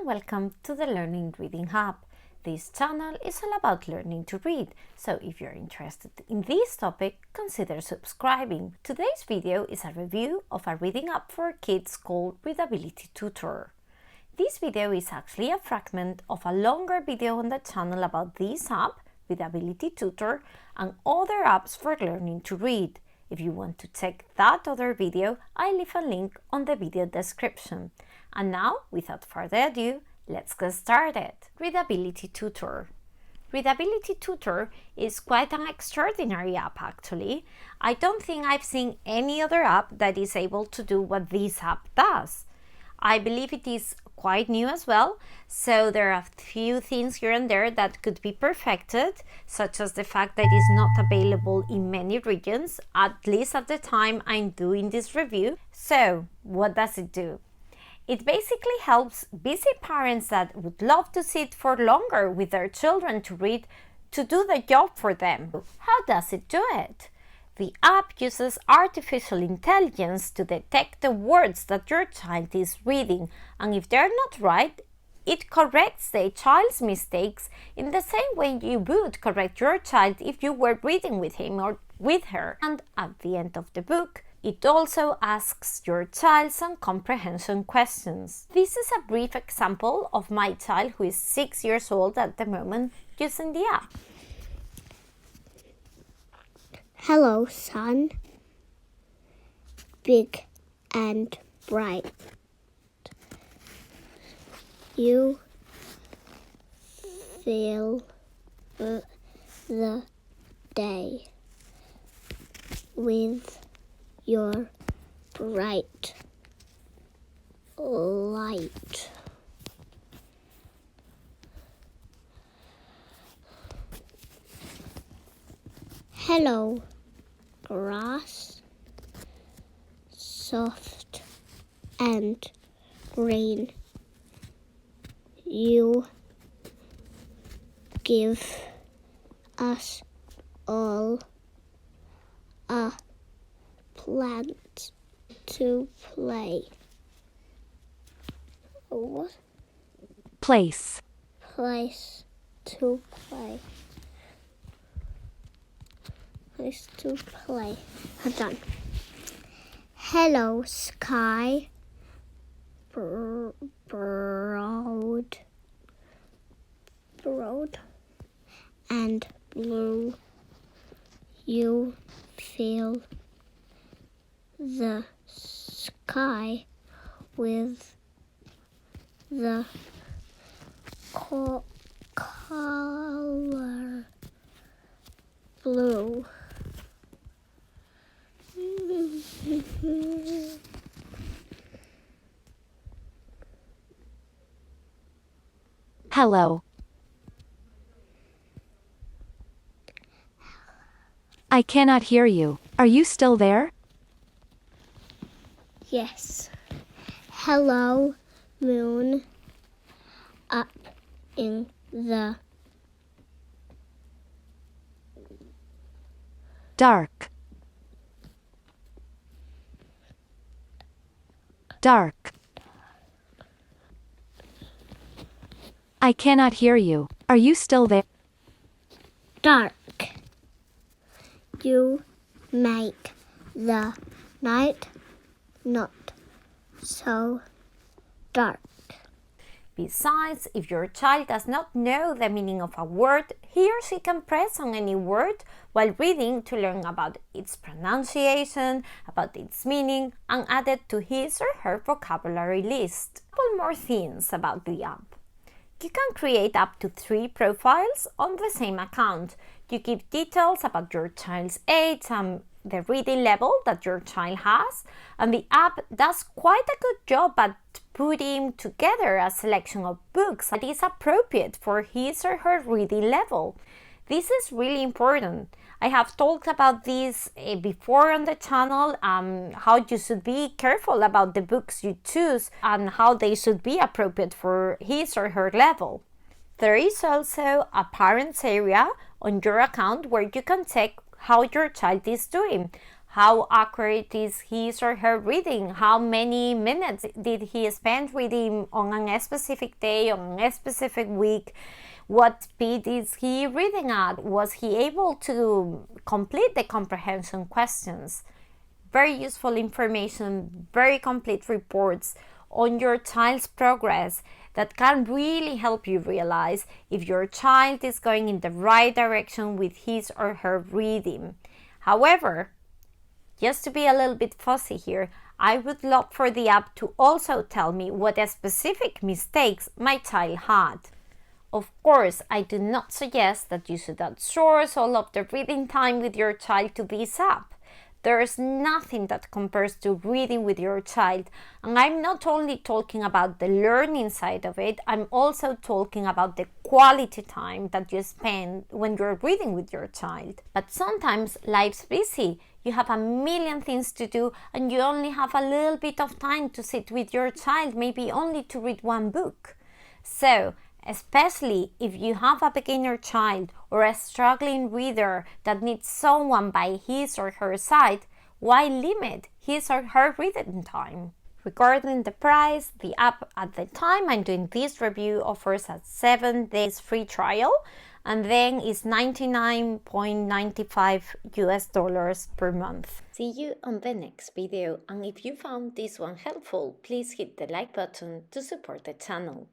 welcome to the Learning Reading Hub. This channel is all about learning to read, so if you're interested in this topic, consider subscribing. Today's video is a review of a reading app for kids called Readability Tutor. This video is actually a fragment of a longer video on the channel about this app, Readability Tutor, and other apps for learning to read. If you want to check that other video, I leave a link on the video description. And now, without further ado, let's get started. Readability Tutor. Readability Tutor is quite an extraordinary app actually. I don't think I've seen any other app that is able to do what this app does. I believe it is quite new as well, so there are a few things here and there that could be perfected, such as the fact that it is not available in many regions, at least at the time I'm doing this review. So, what does it do? It basically helps busy parents that would love to sit for longer with their children to read to do the job for them. How does it do it? The app uses artificial intelligence to detect the words that your child is reading, and if they're not right, it corrects the child's mistakes in the same way you would correct your child if you were reading with him or with her. And at the end of the book, it also asks your child some comprehension questions. This is a brief example of my child, who is 6 years old at the moment, using the app. Hello, sun, big and bright. You fill the day with your bright light. Hello, grass, soft and green. You give us all a plant to play. What? Place. Place to play. Place to play. I'm done. Hello, sky. Broad and blue. You fill the sky with the color blue. Hello. I cannot hear you. Are you still there? Yes. Hello, moon, up in the Dark. Dark. I cannot hear you. Are you still there? dark. You make the night not so dark. Besides, if your child does not know the meaning of a word, he or she can press on any word while reading to learn about its pronunciation, about its meaning, and add it to his or her vocabulary list. A couple more things about the app. You can create up to 3 profiles on the same account. You give details about your child's age and the reading level that your child has, and the app does quite a good job at putting together a selection of books that is appropriate for his or her reading level. This is really important. I have talked about this before on the channel, how you should be careful about the books you choose and how they should be appropriate for his or her level. There is also a parents area on your account where you can check how your child is doing, how accurate is his or her reading, how many minutes did he spend reading on a specific day, on a specific week, what speed is he reading at, was he able to complete the comprehension questions. Very useful information, very complete reports on your child's progress that can really help you realize if your child is going in the right direction with his or her reading. However, just to be a little bit fussy here, I would love for the app to also tell me what specific mistakes my child had. Of course, I do not suggest that you should outsource all of the reading time with your child to this app. There is nothing that compares to reading with your child, and I'm not only talking about the learning side of it, I'm also talking about the quality time that you spend when you're reading with your child. But sometimes life's busy, you have a million things to do, and you only have a little bit of time to sit with your child, maybe only to read one book. So, especially if you have a beginner child or a struggling reader that needs someone by his or her side, why limit his or her reading time? Regarding the price, the app at the time I'm doing this review offers a 7 days free trial, and then it's $99.95 per month. See you on the next video, and if you found this one helpful, please hit the like button to support the channel.